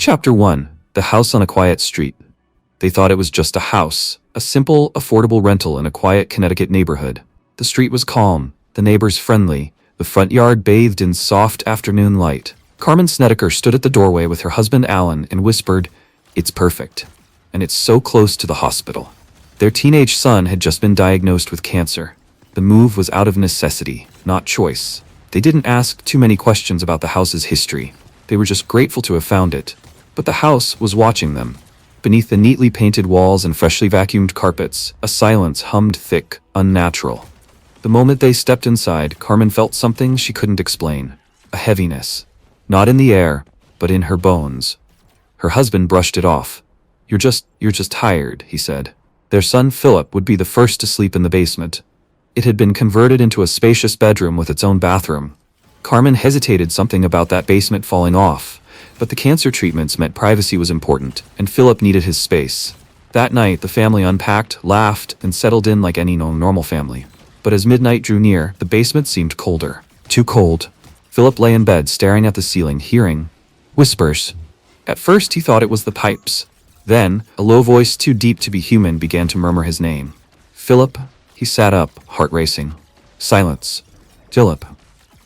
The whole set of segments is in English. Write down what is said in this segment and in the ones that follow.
Chapter 1. The House on a Quiet Street. They thought it was just a house, a simple, affordable rental in a quiet Connecticut neighborhood. The street was calm, the neighbors friendly, the front yard bathed in soft afternoon light. Carmen Snedeker stood at the doorway with her husband Alan and whispered, "It's perfect. And it's so close to the hospital." Their teenage son had just been diagnosed with cancer. The move was out of necessity, not choice. They didn't ask too many questions about the house's history. They were just grateful to have found it. But the house was watching them. Beneath the neatly painted walls and freshly vacuumed carpets, a silence hummed thick, unnatural. The moment they stepped inside, Carmen felt something she couldn't explain. A heaviness. Not in the air, but in her bones. Her husband brushed it off. You're just tired," he said. Their son Philip would be the first to sleep in the basement. It had been converted into a spacious bedroom with its own bathroom. Carmen hesitated something about that basement falling off, but the cancer treatments meant privacy was important, and Philip needed his space. That night, the family unpacked, laughed, and settled in like any normal family. But as midnight drew near, the basement seemed colder. Too cold. Philip lay in bed staring at the ceiling, hearing whispers. At first he thought it was the pipes. Then, a low voice too deep to be human began to murmur his name. "Philip." He sat up, heart racing. Silence. "Philip."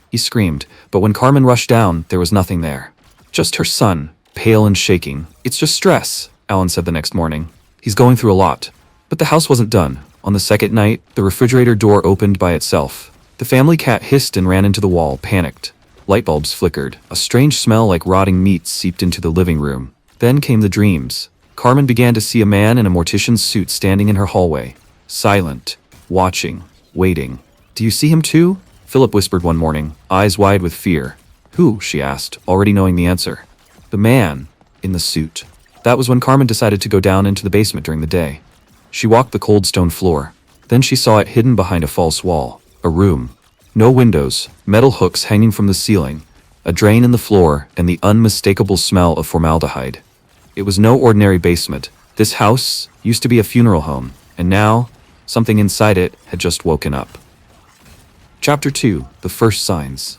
He screamed, but when Carmen rushed down, there was nothing there. Just her son, pale and shaking. "It's just stress," Alan said the next morning. "He's going through a lot." But the house wasn't done. On the second night, the refrigerator door opened by itself. The family cat hissed and ran into the wall, panicked. Light bulbs flickered. A strange smell like rotting meat seeped into the living room. Then came the dreams. Carmen began to see a man in a mortician's suit standing in her hallway. Silent. Watching. Waiting. "Do you see him too?" Philip whispered one morning, eyes wide with fear. "Who?" she asked, already knowing the answer. "The man. In the suit." That was when Carmen decided to go down into the basement during the day. She walked the cold stone floor. Then she saw it hidden behind a false wall. A room. No windows, metal hooks hanging from the ceiling, a drain in the floor, and the unmistakable smell of formaldehyde. It was no ordinary basement. This house used to be a funeral home, and now, something inside it had just woken up. Chapter 2. The First Signs.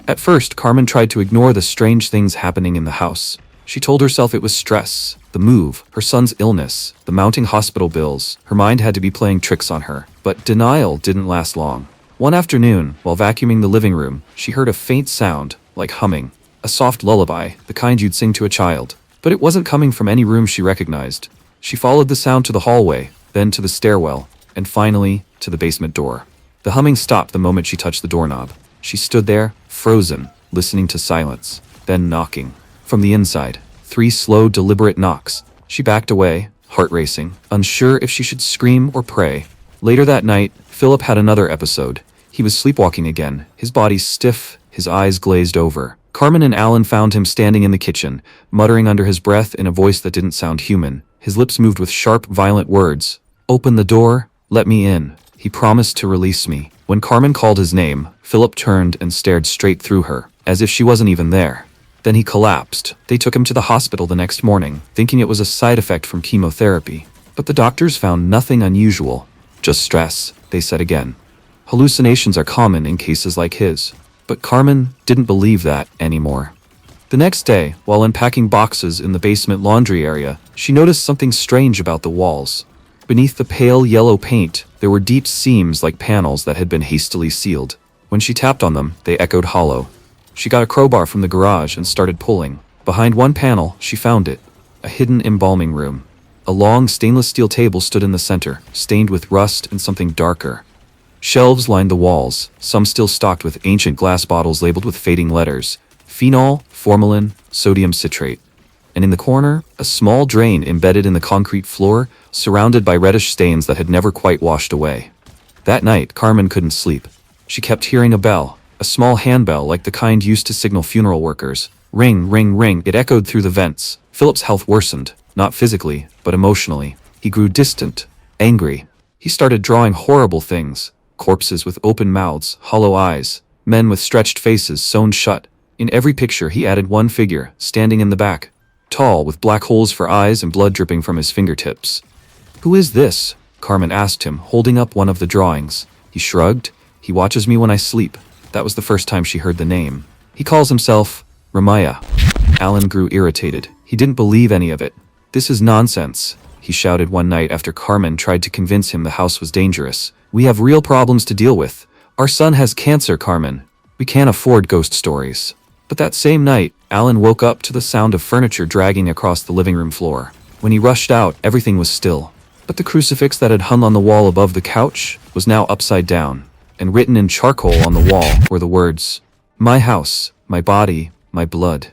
At first, Carmen tried to ignore the strange things happening in the house. She told herself it was stress, the move, her son's illness, the mounting hospital bills. Her mind had to be playing tricks on her. But denial didn't last long. One afternoon, while vacuuming the living room, she heard a faint sound, like humming. A soft lullaby, the kind you'd sing to a child. But it wasn't coming from any room she recognized. She followed the sound to the hallway, then to the stairwell, and finally, to the basement door. The humming stopped the moment she touched the doorknob. She stood there, frozen, listening to silence, then knocking. From the inside, 3 slow, deliberate knocks. She backed away, heart racing, unsure if she should scream or pray. Later that night, Philip had another episode. He was sleepwalking again, his body stiff, his eyes glazed over. Carmen and Alan found him standing in the kitchen, muttering under his breath in a voice that didn't sound human. His lips moved with sharp, violent words. "Open the door, let me in. He promised to release me." When Carmen called his name, Philip turned and stared straight through her, as if she wasn't even there. Then he collapsed. They took him to the hospital the next morning, thinking it was a side effect from chemotherapy. But the doctors found nothing unusual. "Just stress," they said again. Hallucinations are common in cases like his. But Carmen didn't believe that anymore. The next day, while unpacking boxes in the basement laundry area, she noticed something strange about the walls. Beneath the pale yellow paint, there were deep seams like panels that had been hastily sealed. When she tapped on them, they echoed hollow. She got a crowbar from the garage and started pulling. Behind one panel, she found it. A hidden embalming room. A long stainless steel table stood in the center, stained with rust and something darker. Shelves lined the walls, some still stocked with ancient glass bottles labeled with fading letters. Phenol, formalin, sodium citrate. And in the corner, a small drain embedded in the concrete floor, surrounded by reddish stains that had never quite washed away. That night, Carmen couldn't sleep. She kept hearing a bell, a small handbell like the kind used to signal funeral workers. Ring, ring, ring, it echoed through the vents. Philip's health worsened, not physically, but emotionally. He grew distant, angry. He started drawing horrible things. Corpses with open mouths, hollow eyes, men with stretched faces sewn shut. In every picture he added one figure, standing in the back, tall, with black holes for eyes and blood dripping from his fingertips. "Who is this?" Carmen asked him, holding up one of the drawings. He shrugged. "He watches me when I sleep." That was the first time she heard the name. "He calls himself Ramaya." Alan grew irritated. He didn't believe any of it. "This is nonsense," he shouted one night after Carmen tried to convince him the house was dangerous. "We have real problems to deal with. Our son has cancer, Carmen. We can't afford ghost stories." But that same night, Alan woke up to the sound of furniture dragging across the living room floor. When he rushed out, everything was still. But the crucifix that had hung on the wall above the couch was now upside down, and written in charcoal on the wall were the words, "My house, my body, my blood."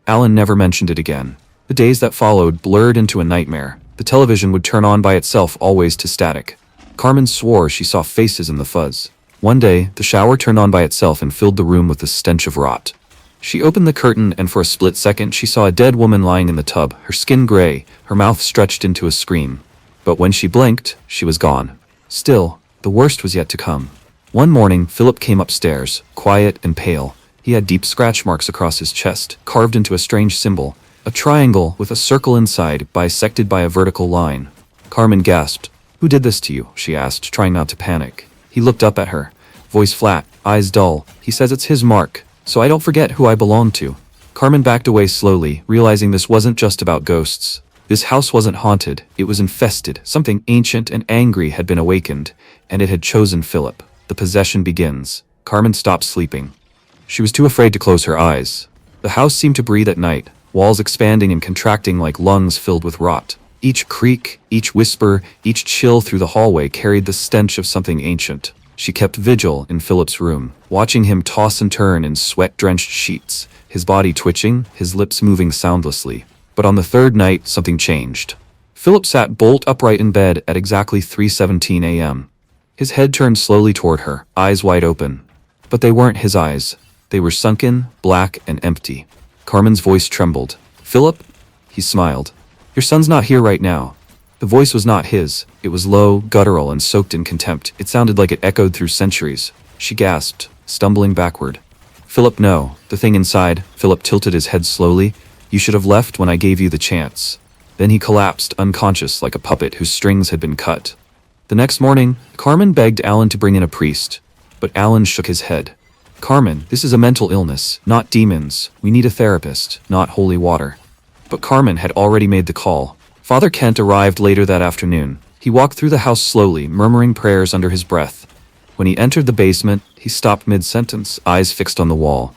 Alan never mentioned it again. The days that followed blurred into a nightmare. The television would turn on by itself, always to static. Carmen swore she saw faces in the fuzz. One day, the shower turned on by itself and filled the room with the stench of rot. She opened the curtain, and for a split second she saw a dead woman lying in the tub, her skin gray, her mouth stretched into a scream. But when she blinked, she was gone. Still, the worst was yet to come. One morning, Philip came upstairs, quiet and pale. He had deep scratch marks across his chest, carved into a strange symbol, a triangle with a circle inside, bisected by a vertical line. Carmen gasped. "Who did this to you?" she asked, trying not to panic. He looked up at her, voice flat, eyes dull. "He says it's his mark, so I don't forget who I belong to." Carmen backed away slowly, realizing this wasn't just about ghosts. This house wasn't haunted, it was infested. Something ancient and angry had been awakened, and it had chosen Philip. The possession begins. Carmen stopped sleeping. She was too afraid to close her eyes. The house seemed to breathe at night, walls expanding and contracting like lungs filled with rot. Each creak, each whisper, each chill through the hallway carried the stench of something ancient. She kept vigil in Philip's room, watching him toss and turn in sweat-drenched sheets, his body twitching, his lips moving soundlessly. But on the third night, something changed. Philip sat bolt upright in bed at exactly 3:17 a.m. His head turned slowly toward her, eyes wide open. But they weren't his eyes. They were sunken, black, and empty. Carmen's voice trembled. "Philip?" He smiled. "Your son's not here right now." The voice was not his. It was low, guttural, and soaked in contempt. It sounded like it echoed through centuries. She gasped, stumbling backward. "Philip, no." The thing inside. Philip tilted his head slowly. "You should have left when I gave you the chance." Then he collapsed, unconscious, like a puppet whose strings had been cut. The next morning, Carmen begged Alan to bring in a priest. But Alan shook his head. "Carmen, this is a mental illness, not demons. We need a therapist, not holy water." But Carmen had already made the call. Father Kent arrived later that afternoon. He walked through the house slowly, murmuring prayers under his breath. When he entered the basement, he stopped mid-sentence, eyes fixed on the wall.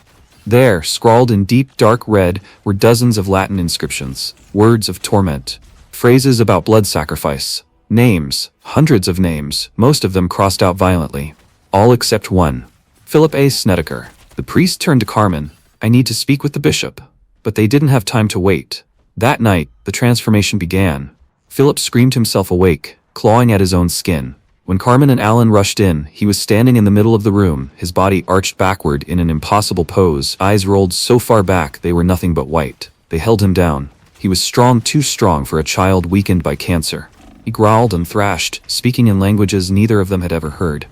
There, scrawled in deep, dark red, were dozens of Latin inscriptions, words of torment, phrases about blood sacrifice, names, hundreds of names, most of them crossed out violently. All except one. Philip A. Snedeker. The priest turned to Carmen. "I need to speak with the bishop." But they didn't have time to wait. That night, the transformation began. Philip screamed himself awake, clawing at his own skin. When Carmen and Alan rushed in, he was standing in the middle of the room, his body arched backward in an impossible pose, eyes rolled so far back they were nothing but white. They held him down. He was strong, too strong for a child weakened by cancer. He growled and thrashed, speaking in languages neither of them had ever heard.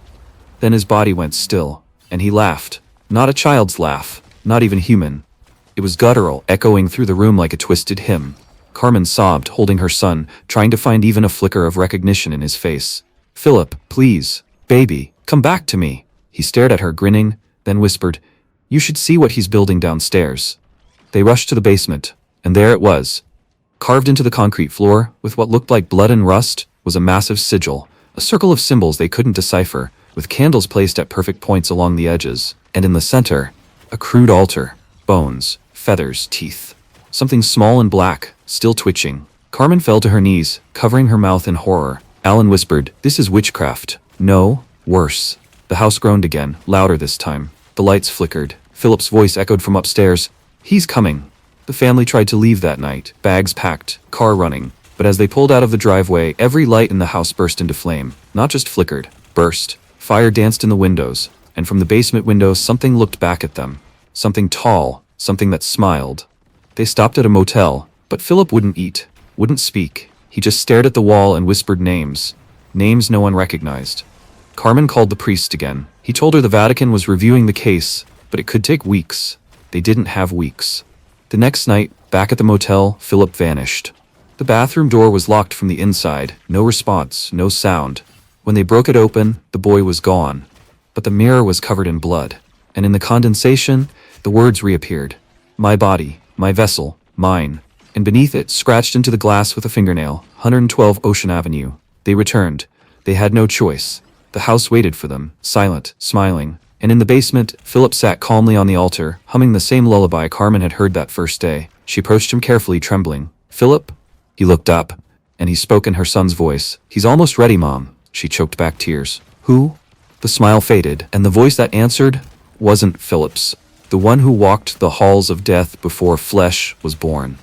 Then his body went still, and he laughed. Not a child's laugh, not even human. It was guttural, echoing through the room like a twisted hymn. Carmen sobbed, holding her son, trying to find even a flicker of recognition in his face. "Philip, please. Baby, come back to me." He stared at her, grinning, then whispered, "You should see what he's building downstairs." They rushed to the basement, and there it was. Carved into the concrete floor, with what looked like blood and rust, was a massive sigil, a circle of symbols they couldn't decipher, with candles placed at perfect points along the edges, and in the center, a crude altar, bones, feathers, teeth. Something small and black, still twitching. Carmen fell to her knees, covering her mouth in horror. Alan whispered, "This is witchcraft." "No, worse." The house groaned again, louder this time. The lights flickered. Philip's voice echoed from upstairs. "He's coming." The family tried to leave that night, bags packed, car running. But as they pulled out of the driveway, every light in the house burst into flame. Not just flickered, burst. Fire danced in the windows, and from the basement window something looked back at them. Something tall, something that smiled. They stopped at a motel, but Philip wouldn't eat, wouldn't speak. He just stared at the wall and whispered names. Names no one recognized. Carmen called the priest again. He told her the Vatican was reviewing the case, but it could take weeks. They didn't have weeks. The next night, back at the motel, Philip vanished. The bathroom door was locked from the inside. No response, no sound. When they broke it open, the boy was gone. But the mirror was covered in blood. And in the condensation, the words reappeared. "My body, My vessel, mine. And beneath it, scratched into the glass with a fingernail, 112 Ocean Avenue. They returned. They had no choice. The house waited for them, silent, smiling. And in the basement, Philip sat calmly on the altar, humming the same lullaby Carmen had heard that first day. She approached him carefully, trembling. "Philip?" He looked up, and he spoke in her son's voice. "He's almost ready, Mom." She choked back tears. "Who?" The smile faded, and the voice that answered wasn't Philip's. The one who walked the halls of death before flesh was born.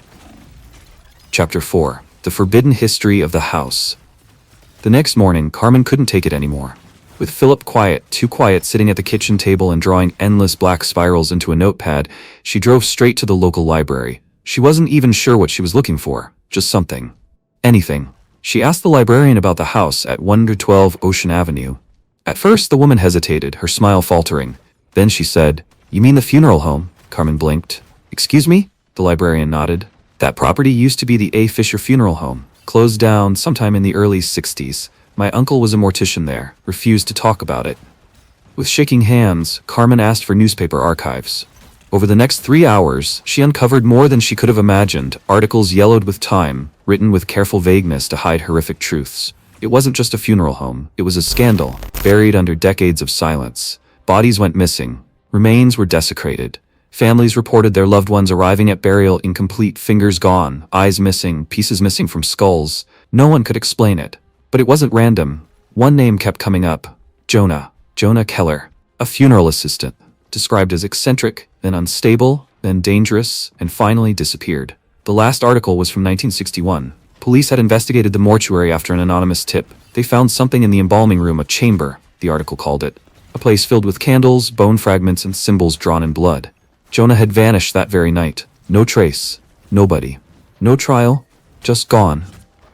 Chapter 4. The Forbidden History of the House. The next morning, Carmen couldn't take it anymore. With Philip too quiet, sitting at the kitchen table and drawing endless black spirals into a notepad, she drove straight to the local library. She wasn't even sure what she was looking for, just something. Anything. She asked the librarian about the house at 112 Ocean Avenue. At first, the woman hesitated, her smile faltering. Then she said, "You mean the funeral home?" Carmen blinked. "Excuse me?" The librarian nodded. "That property used to be the A. Fisher Funeral Home. Closed down sometime in the early 60s. My uncle was a mortician there, refused to talk about it." With shaking hands, Carmen asked for newspaper archives. Over the next 3 hours, she uncovered more than she could have imagined, articles yellowed with time, written with careful vagueness to hide horrific truths. It wasn't just a funeral home, it was a scandal, buried under decades of silence. Bodies went missing, remains were desecrated. Families reported their loved ones arriving at burial incomplete, fingers gone, eyes missing, pieces missing from skulls. No one could explain it. But it wasn't random. One name kept coming up. Jonah Keller, a funeral assistant, described as eccentric, then unstable, then dangerous, and finally disappeared. The last article was from 1961. Police had investigated the mortuary after an anonymous tip. They found something in the embalming room, a chamber, the article called it. A place filled with candles, bone fragments, and symbols drawn in blood. Jonah had vanished that very night. No trace. Nobody. No trial. Just gone.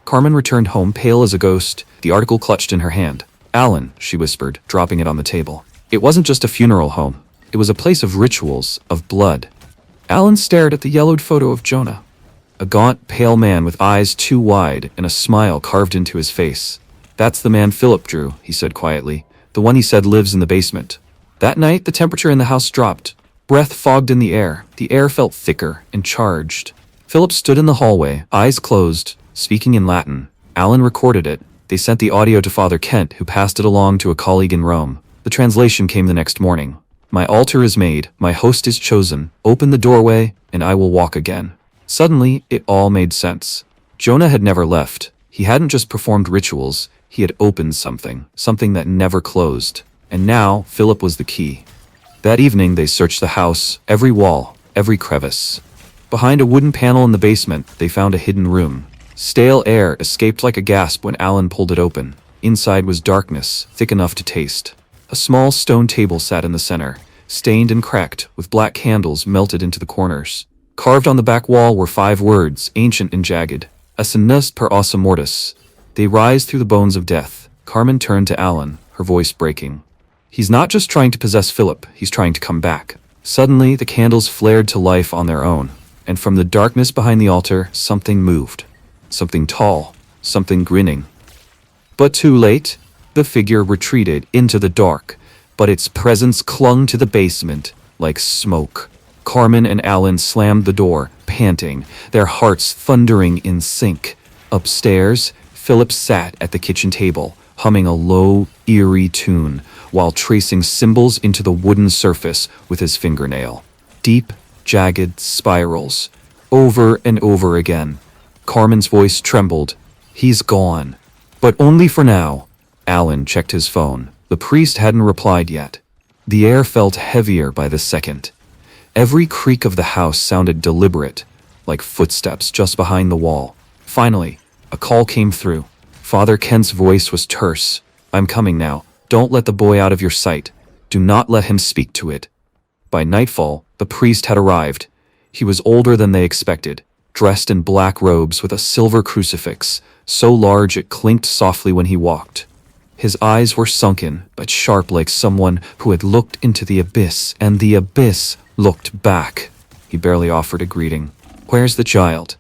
Carmen returned home pale as a ghost, the article clutched in her hand. "Alan," she whispered, dropping it on the table. It wasn't just a funeral home. It was a place of rituals, of blood. Alan stared at the yellowed photo of Jonah. A gaunt, pale man with eyes too wide and a smile carved into his face. "That's the man Philip drew," he said quietly. "The one he said lives in the basement." That night, the temperature in the house dropped. Breath fogged in the air. The air felt thicker and charged. Philip stood in the hallway, eyes closed, speaking in Latin. Alan recorded it. They sent the audio to Father Kent, who passed it along to a colleague in Rome. The translation came the next morning. "My altar is made, my host is chosen. Open the doorway, and I will walk again." Suddenly, it all made sense. Jonah had never left. He hadn't just performed rituals, he had opened something that never closed. And now, Philip was the key. That evening, they searched the house, every wall, every crevice. Behind a wooden panel in the basement, they found a hidden room. Stale air escaped like a gasp when Alan pulled it open. Inside was darkness, thick enough to taste. A small stone table sat in the center, stained and cracked, with black candles melted into the corners. Carved on the back wall were 5 words, ancient and jagged. Asinus per ossa mortis. They rise through the bones of death. Carmen turned to Alan, her voice breaking. "He's not just trying to possess Philip, he's trying to come back." Suddenly, the candles flared to life on their own, and from the darkness behind the altar, something moved. Something tall, something grinning. But too late. The figure retreated into the dark, but its presence clung to the basement like smoke. Carmen and Alan slammed the door, panting, their hearts thundering in sync. Upstairs, Philip sat at the kitchen table, humming a low, eerie tune, while tracing symbols into the wooden surface with his fingernail. Deep, jagged spirals, over and over again. Carmen's voice trembled. "He's gone. But only for now." Alan checked his phone. The priest hadn't replied yet. The air felt heavier by the second. Every creak of the house sounded deliberate, like footsteps just behind the wall. Finally, a call came through. Father Kent's voice was terse. "I'm coming now. Don't let the boy out of your sight. Do not let him speak to it." By nightfall, the priest had arrived. He was older than they expected, dressed in black robes with a silver crucifix, so large it clinked softly when he walked. His eyes were sunken, but sharp like someone who had looked into the abyss, and the abyss looked back. He barely offered a greeting. "Where's the child?"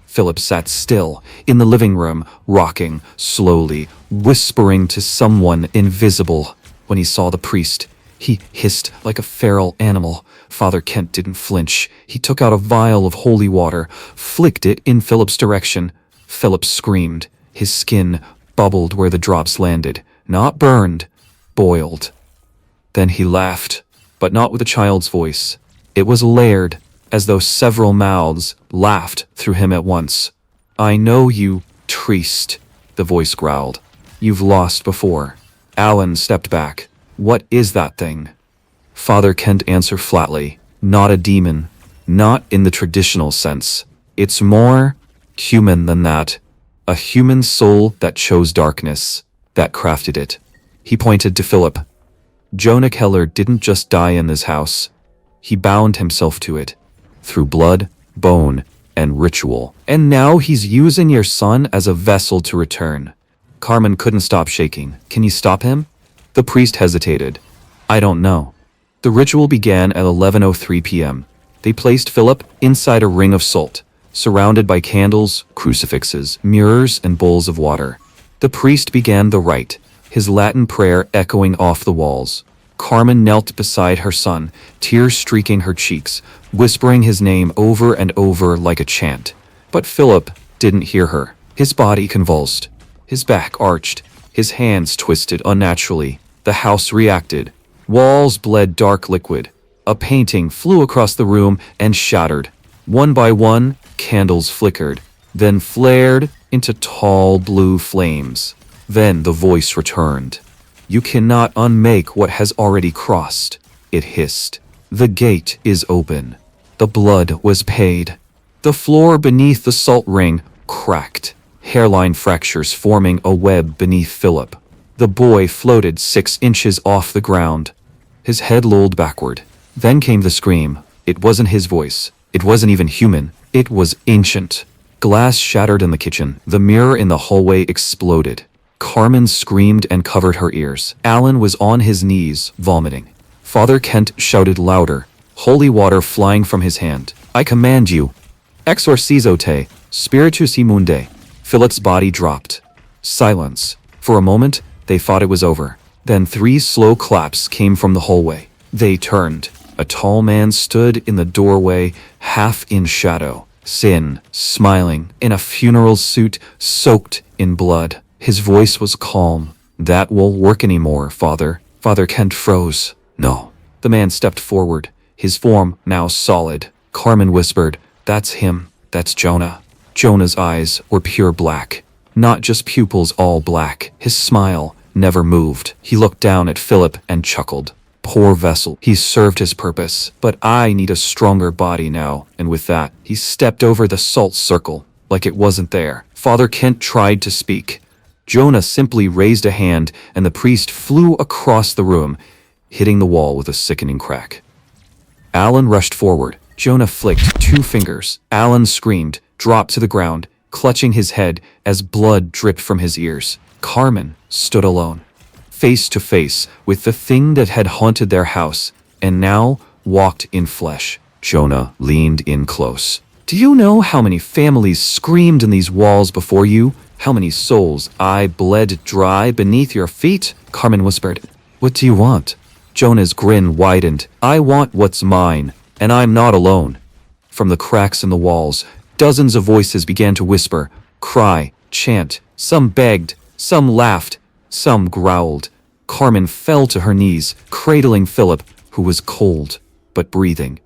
Philip sat still, in the living room, rocking, slowly, whispering to someone invisible. When he saw the priest, He hissed like a feral animal. Father Kent didn't flinch. He took out a vial of holy water, flicked it in Philip's direction. Philip screamed. His skin bubbled where the drops landed. Not burned, boiled. Then he laughed, but not with a child's voice. It was layered, as though several mouths laughed through him at once. "I know you, Triest," the voice growled. "You've lost before." Alan stepped back. "What is that thing?" Father Kent answered flatly. "Not a demon. Not in the traditional sense. It's more human than that. A human soul that chose darkness, that crafted it." He pointed to Philip. "Jonah Keller didn't just die in this house. He bound himself to it, through blood, bone, and ritual. And now he's using your son as a vessel to return." Carmen couldn't stop shaking. "Can you stop him?" The priest hesitated. "I don't know." The ritual began at 11:03 p.m. They placed Philip inside a ring of salt, surrounded by candles, crucifixes, mirrors, and bowls of water. The priest began the rite, his Latin prayer echoing off the walls. Carmen knelt beside her son, tears streaking her cheeks, whispering his name over and over like a chant. But Philip didn't hear her. His body convulsed, his back arched, his hands twisted unnaturally. The house reacted. Walls bled dark liquid. A painting flew across the room and shattered. One by one, candles flickered, then flared into tall blue flames. Then the voice returned. "You cannot unmake what has already crossed," it hissed. "The gate is open." The blood was paid. The floor beneath the salt ring cracked, hairline fractures forming a web beneath Philip. The boy floated 6 inches off the ground. His head lolled backward. Then came the scream. It wasn't his voice. It wasn't even human. It was ancient. Glass shattered in the kitchen. The mirror in the hallway exploded. Carmen screamed and covered her ears. Alan was on his knees, vomiting. Father Kent shouted louder, holy water flying from his hand. "I command you, exorcizo te, spiritus immunde." Philip's body dropped. Silence. For a moment, they thought it was over. Then 3 slow claps came from the hallway. They turned. A tall man stood in the doorway, half in shadow. Sin, smiling, in a funeral suit soaked in blood. His voice was calm. "That won't work anymore, Father." Father Kent froze. "No." The man stepped forward, his form now solid. Carmen whispered, "That's him. That's Jonah." Jonah's eyes were pure black. Not just pupils all black. His smile never moved. He looked down at Philip and chuckled. "Poor vessel. He's served his purpose. But I need a stronger body now." And with that, he stepped over the salt circle, like it wasn't there. Father Kent tried to speak. Jonah simply raised a hand, and the priest flew across the room, hitting the wall with a sickening crack. Alan rushed forward. Jonah flicked 2 fingers. Alan screamed, dropped to the ground, clutching his head as blood dripped from his ears. Carmen stood alone, face to face with the thing that had haunted their house, and now walked in flesh. Jonah leaned in close. "Do you know how many families screamed in these walls before you? How many souls I bled dry beneath your feet?" Carmen whispered. "What do you want?" Jonah's grin widened. "I want what's mine, and I'm not alone." From the cracks in the walls, dozens of voices began to whisper, cry, chant. Some begged, some laughed, some growled. Carmen fell to her knees, cradling Philip, who was cold, but breathing.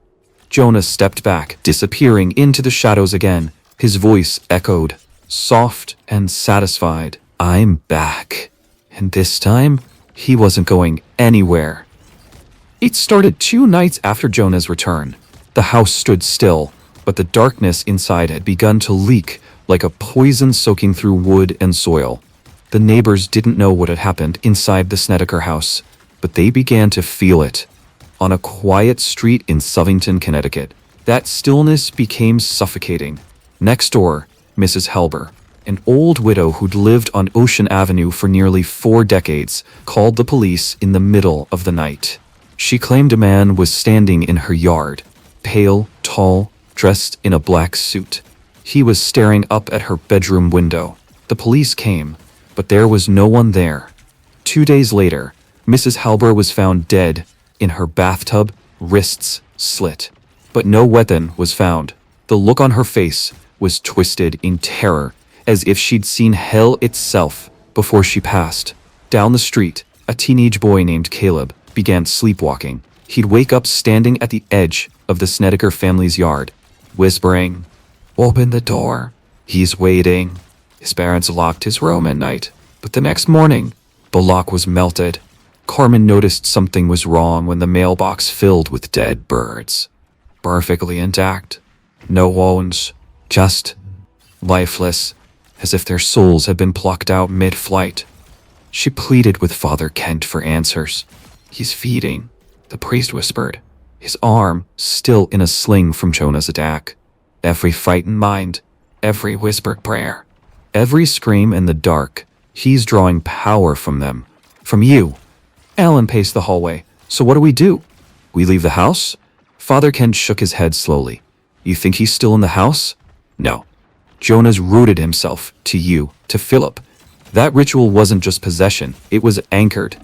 Jonah stepped back, disappearing into the shadows again. His voice echoed, soft and satisfied. "I'm back." And this time, he wasn't going anywhere. It started 2 nights after Jonah's return. The house stood still, but the darkness inside had begun to leak like a poison soaking through wood and soil. The neighbors didn't know what had happened inside the Snedeker house, but they began to feel it. On a quiet street in Southington, Connecticut, that stillness became suffocating. Next door, Mrs. Helber, an old widow who'd lived on Ocean Avenue for nearly 4 decades, called the police in the middle of the night. She claimed a man was standing in her yard, pale, tall, dressed in a black suit. He was staring up at her bedroom window. The police came, but there was no one there. 2 days later, Mrs. Halber was found dead in her bathtub, wrists slit. But no weapon was found. The look on her face was twisted in terror, as if she'd seen hell itself before she passed. Down the street, a teenage boy named Caleb began sleepwalking. He'd wake up standing at the edge of the Snedeker family's yard, whispering, "Open the door. He's waiting." His parents locked his room at night, but the next morning, the lock was melted. Carmen noticed something was wrong when the mailbox filled with dead birds. Perfectly intact. No wounds, just lifeless, as if their souls had been plucked out mid-flight. She pleaded with Father Kent for answers. "He's feeding," the priest whispered, his arm still in a sling from Jonah's attack. Every frightened mind, every whispered prayer, every scream in the dark, he's drawing power from them. From you. Alan paced the hallway. "So what do? We leave the house?" Father Kent shook his head slowly. "You think he's still in the house?" "No. Jonah's rooted himself to you, to Philip. That ritual wasn't just possession, it was anchored."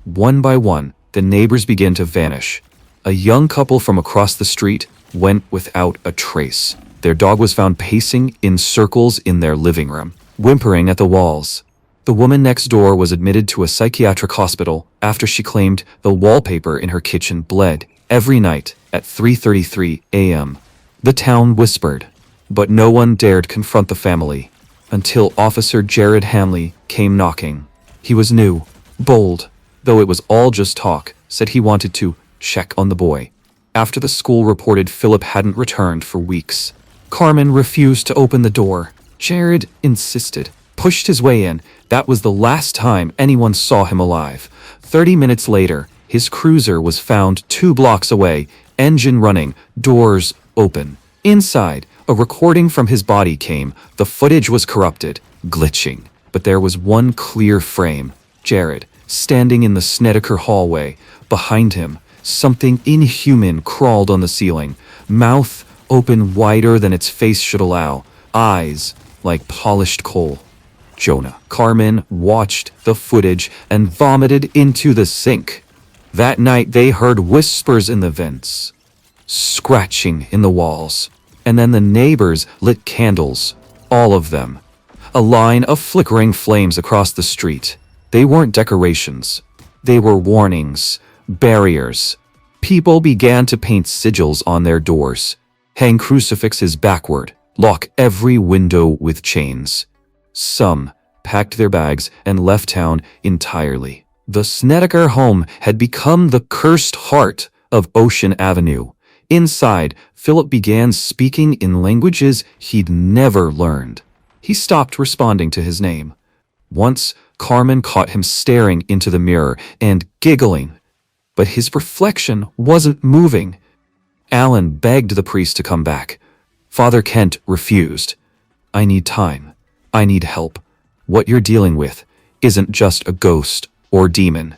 One by one, the neighbors began to vanish. A young couple from across the street went without a trace. Their dog was found pacing in circles in their living room, whimpering at the walls. The woman next door was admitted to a psychiatric hospital after she claimed the wallpaper in her kitchen bled every night at 3:33 a.m. The town whispered, but no one dared confront the family until Officer Jared Hamley came knocking. He was new, bold, though it was all just talk, said he wanted to check on the boy. After the school reported Philip hadn't returned for weeks, Carmen refused to open the door. Jared insisted, pushed his way in. That was the last time anyone saw him alive. 30 minutes later, his cruiser was found 2 blocks away, engine running, doors open. Inside, a recording from his body came. The footage was corrupted, glitching, but there was one clear frame. Jared, standing in the Snedeker hallway. Behind him, something inhuman crawled on the ceiling, mouth open wider than its face should allow, eyes like polished coal. Jonah. Carmen watched the footage and vomited into the sink. That night they heard whispers in the vents, scratching in the walls, and then the neighbors lit candles, all of them. A line of flickering flames across the street. They weren't decorations. They were warnings, barriers. People began to paint sigils on their doors, hang crucifixes backward, lock every window with chains. Some packed their bags and left town entirely. The Snedeker home had become the cursed heart of Ocean Avenue. Inside, Philip began speaking in languages he'd never learned. He stopped responding to his name. Once, Carmen caught him staring into the mirror and giggling, but his reflection wasn't moving. Alan begged the priest to come back. Father Kent refused. "I need time. I need help. What you're dealing with isn't just a ghost or demon.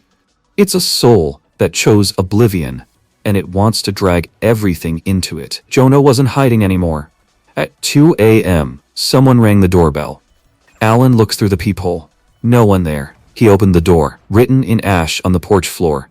It's a soul that chose oblivion, and it wants to drag everything into it." Jonah wasn't hiding anymore. At 2 a.m., someone rang the doorbell. Alan looked through the peephole. No one there. He opened the door, written in ash on the porch floor.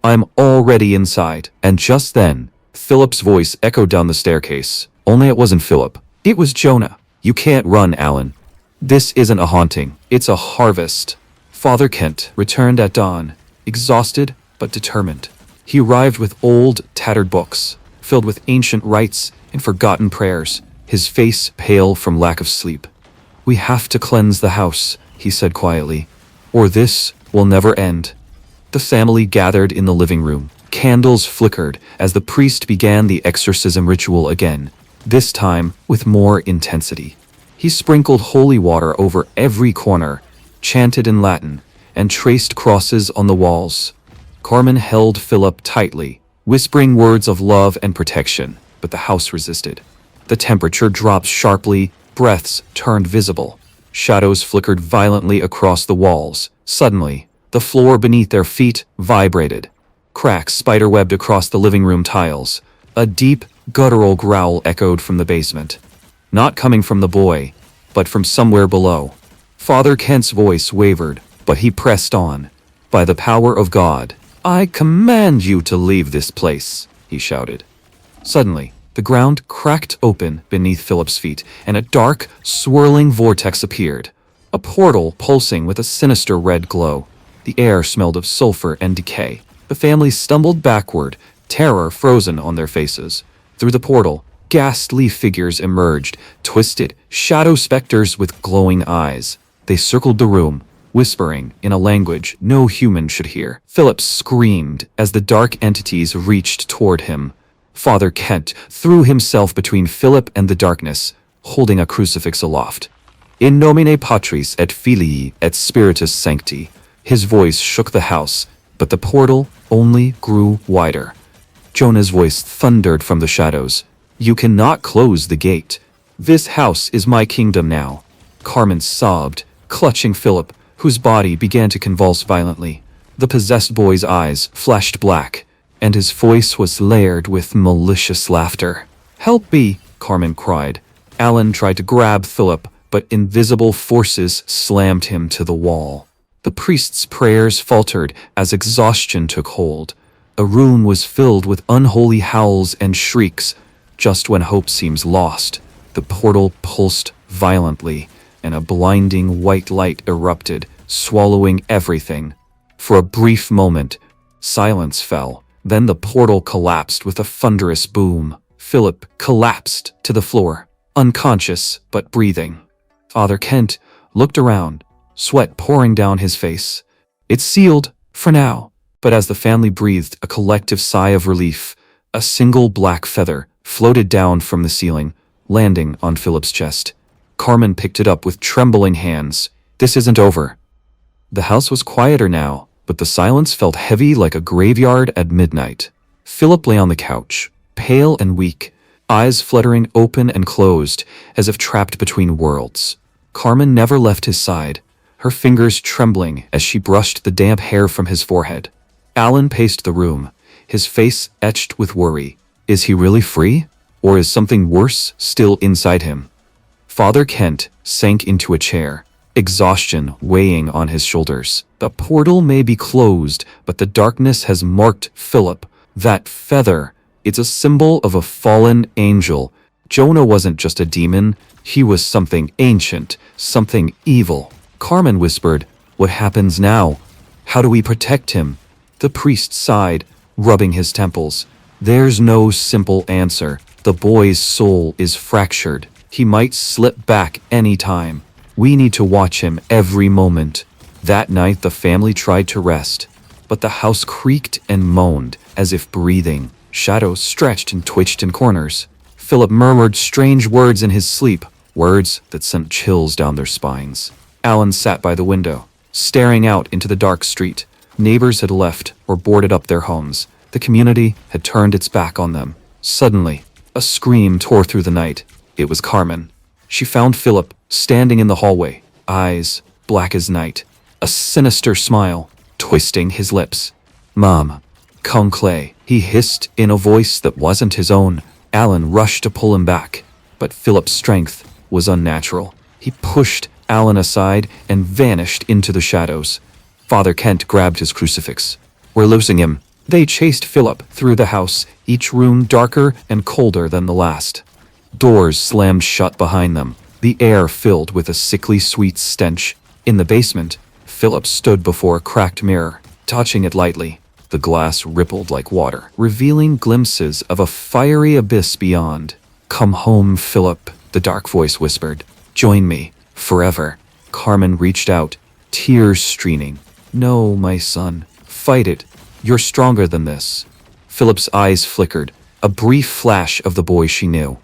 "I'm already inside." And just then, Philip's voice echoed down the staircase. Only it wasn't Philip. It was Jonah. "You can't run, Alan. This isn't a haunting. It's a harvest." Father Kent returned at dawn, exhausted but determined. He arrived with old, tattered books, filled with ancient rites and forgotten prayers, his face pale from lack of sleep. "We have to cleanse the house," he said quietly, "or this will never end." The family gathered in the living room. Candles flickered as the priest began the exorcism ritual again, this time with more intensity. He sprinkled holy water over every corner, chanted in Latin, and traced crosses on the walls. Carmen held Philip tightly, whispering words of love and protection, but the house resisted. The temperature dropped sharply, breaths turned visible. Shadows flickered violently across the walls. Suddenly, the floor beneath their feet vibrated. Cracks spiderwebbed across the living room tiles. A deep, guttural growl echoed from the basement. Not coming from the boy, but from somewhere below. Father Kent's voice wavered, but he pressed on. "By the power of God, I command you to leave this place, he shouted. Suddenly, the ground cracked open beneath Philip's feet, and a dark, swirling vortex appeared. A portal pulsing with a sinister red glow. The air smelled of sulfur and decay. The family stumbled backward, terror frozen on their faces. Through the portal, ghastly figures emerged, twisted, shadow specters with glowing eyes. They circled the room, whispering in a language no human should hear. Philip screamed as the dark entities reached toward him. Father Kent threw himself between Philip and the darkness, holding a crucifix aloft. In nomine Patris et Filii et Spiritus Sancti. His voice shook the house, but the portal only grew wider. Jonah's voice thundered from the shadows. You cannot close the gate. This house is my kingdom now. Carmen sobbed, clutching Philip, whose body began to convulse violently. The possessed boy's eyes flashed black, and his voice was layered with malicious laughter. Help me, Carmen cried. Alan tried to grab Philip, but invisible forces slammed him to the wall. The priest's prayers faltered as exhaustion took hold. A room was filled with unholy howls and shrieks. Just when hope seems lost, the portal pulsed violently, and a blinding white light erupted, swallowing everything. For a brief moment, silence fell. Then the portal collapsed with a thunderous boom. Philip collapsed to the floor, unconscious but breathing. Father Kent looked around, sweat pouring down his face. It's sealed, for now. But as the family breathed a collective sigh of relief, a single black feather floated down from the ceiling, landing on Philip's chest. Carmen picked it up with trembling hands. This isn't over. The house was quieter now, but the silence felt heavy like a graveyard at midnight. Philip lay on the couch, pale and weak, eyes fluttering open and closed, as if trapped between worlds. Carmen never left his side, her fingers trembling as she brushed the damp hair from his forehead. Alan paced the room, his face etched with worry. Is he really free? Or is something worse still inside him? Father Kent sank into a chair, exhaustion weighing on his shoulders. The portal may be closed, but the darkness has marked Philip. That feather, it's a symbol of a fallen angel. Jonah wasn't just a demon, he was something ancient, something evil. Carmen whispered, What happens now? How do we protect him? The priest sighed, rubbing his temples. There's no simple answer. The boy's soul is fractured. He might slip back any time. We need to watch him every moment. That night the family tried to rest, but the house creaked and moaned as if breathing. Shadows stretched and twitched in corners. Philip murmured strange words in his sleep, words that sent chills down their spines. Alan sat by the window, staring out into the dark street. Neighbors had left or boarded up their homes. The community had turned its back on them. Suddenly, a scream tore through the night. It was Carmen. She found Philip standing in the hallway, eyes black as night, a sinister smile twisting his lips. Mom, Conclay, he hissed in a voice that wasn't his own. Alan rushed to pull him back, but Philip's strength was unnatural. He pushed Alan aside and vanished into the shadows. Father Kent grabbed his crucifix. We're losing him. They chased Philip through the house, each room darker and colder than the last. Doors slammed shut behind them, the air filled with a sickly sweet stench. In the basement, Philip stood before a cracked mirror, touching it lightly. The glass rippled like water, revealing glimpses of a fiery abyss beyond. Come home, Philip, the dark voice whispered. Join me, forever. Carmen reached out, tears streaming. No, my son, fight it. You're stronger than this. Philip's eyes flickered, a brief flash of the boy she knew.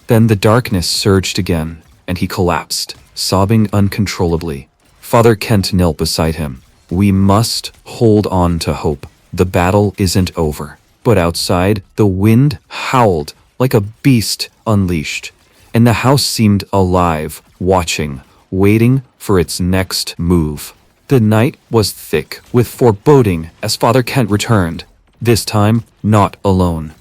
Then the darkness surged again, and he collapsed, sobbing uncontrollably. Father Kent knelt beside him. We must hold on to hope. The battle isn't over. But outside, the wind howled like a beast unleashed, and the house seemed alive, watching, waiting for its next move. The night was thick with foreboding as Father Kent returned, this time not alone.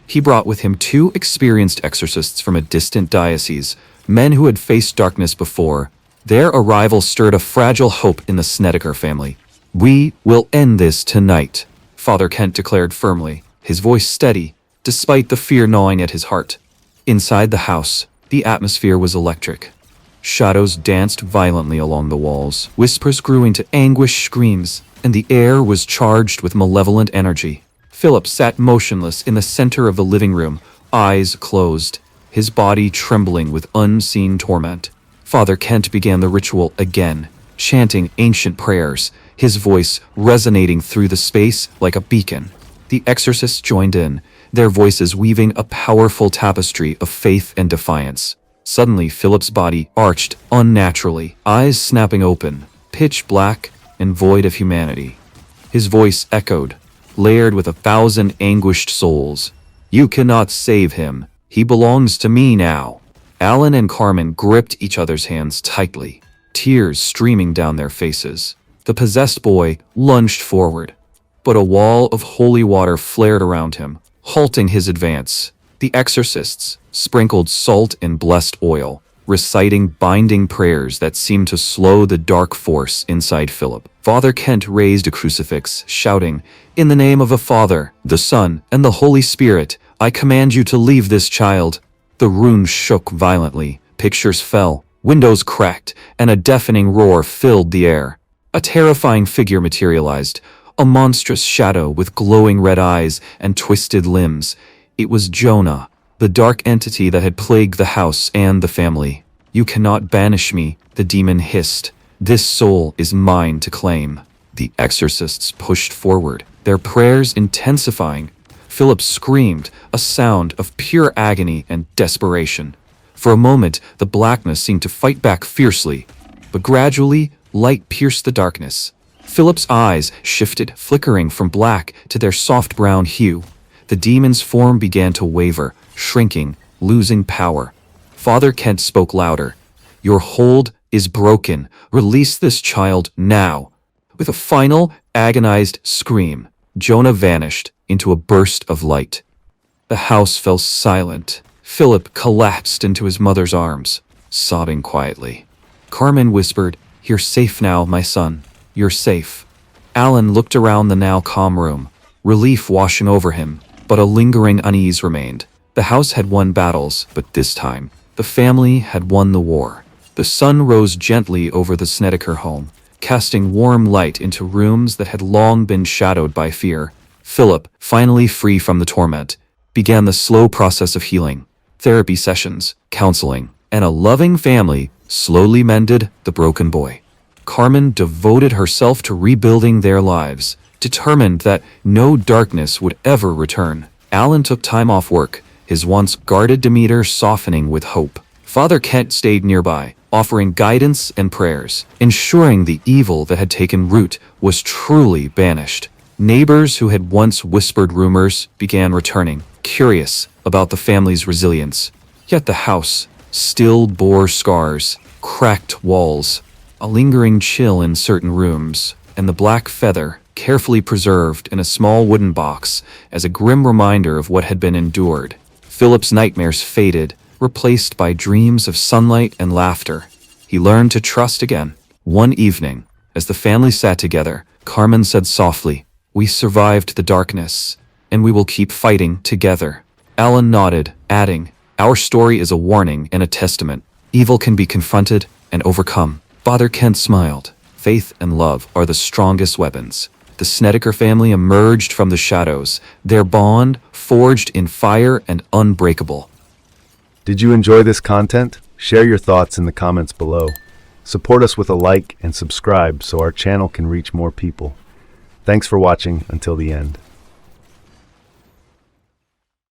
He brought with him 2 experienced exorcists from a distant diocese, men who had faced darkness before. Their arrival stirred a fragile hope in the Snedeker family. We will end this tonight. Father Kent declared firmly, his voice steady, despite the fear gnawing at his heart. Inside the house, the atmosphere was electric. Shadows danced violently along the walls, whispers grew into anguished screams, and the air was charged with malevolent energy. Philip sat motionless in the center of the living room, eyes closed, his body trembling with unseen torment. Father Kent began the ritual again, chanting ancient prayers, his voice resonating through the space like a beacon. The exorcists joined in, their voices weaving a powerful tapestry of faith and defiance. Suddenly, Philip's body arched unnaturally, eyes snapping open, pitch black and void of humanity. His voice echoed, layered with 1,000 anguished souls. "You cannot save him. He belongs to me now." Alan and Carmen gripped each other's hands tightly, tears streaming down their faces. The possessed boy lunged forward, but a wall of holy water flared around him, halting his advance. The exorcists sprinkled salt and blessed oil, reciting binding prayers that seemed to slow the dark force inside Philip. Father Kent raised a crucifix, shouting, "In the name of the Father, the Son, and the Holy Spirit, I command you to leave this child." The room shook violently, pictures fell, windows cracked, and a deafening roar filled the air. A terrifying figure materialized, a monstrous shadow with glowing red eyes and twisted limbs. It was Jonah, the dark entity that had plagued the house and the family. "You cannot banish me," the demon hissed. "This soul is mine to claim." The exorcists pushed forward, their prayers intensifying. Philip screamed, a sound of pure agony and desperation. For a moment, the blackness seemed to fight back fiercely, but gradually, light pierced the darkness. Philip's eyes shifted, flickering from black to their soft brown hue. The demon's form began to waver, shrinking, losing power. Father Kent spoke louder. "Your hold is broken. Release this child now." With a final, agonized scream, Jonah vanished into a burst of light. The house fell silent. Philip collapsed into his mother's arms, sobbing quietly. Carmen whispered, "You're safe now, my son. You're safe." Alan looked around the now calm room, relief washing over him, but a lingering unease remained. The house had won battles, but this time, the family had won the war. The sun rose gently over the Snedeker home, casting warm light into rooms that had long been shadowed by fear. Philip, finally free from the torment, began the slow process of healing. Therapy sessions, counseling, and a loving family slowly mended the broken boy. Carmen devoted herself to rebuilding their lives, determined that no darkness would ever return. Alan took time off work, his once guarded demeanor softening with hope. Father Kent stayed nearby, offering guidance and prayers, ensuring the evil that had taken root was truly banished. Neighbors who had once whispered rumors began returning, curious about the family's resilience. Yet the house still bore scars, cracked walls, a lingering chill in certain rooms, and the black feather, carefully preserved in a small wooden box as a grim reminder of what had been endured. Philip's nightmares faded, replaced by dreams of sunlight and laughter. He learned to trust again. One evening, as the family sat together, Carmen said softly, "We survived the darkness, and we will keep fighting together." Alan nodded, adding, "Our story is a warning and a testament. Evil can be confronted and overcome." Father Kent smiled. Faith and love are the strongest weapons. The Snedeker family emerged from the shadows, their bond forged in fire and unbreakable. Did you enjoy this content? Share your thoughts in the comments below. Support us with a like and subscribe so our channel can reach more people. Thanks for watching until the end.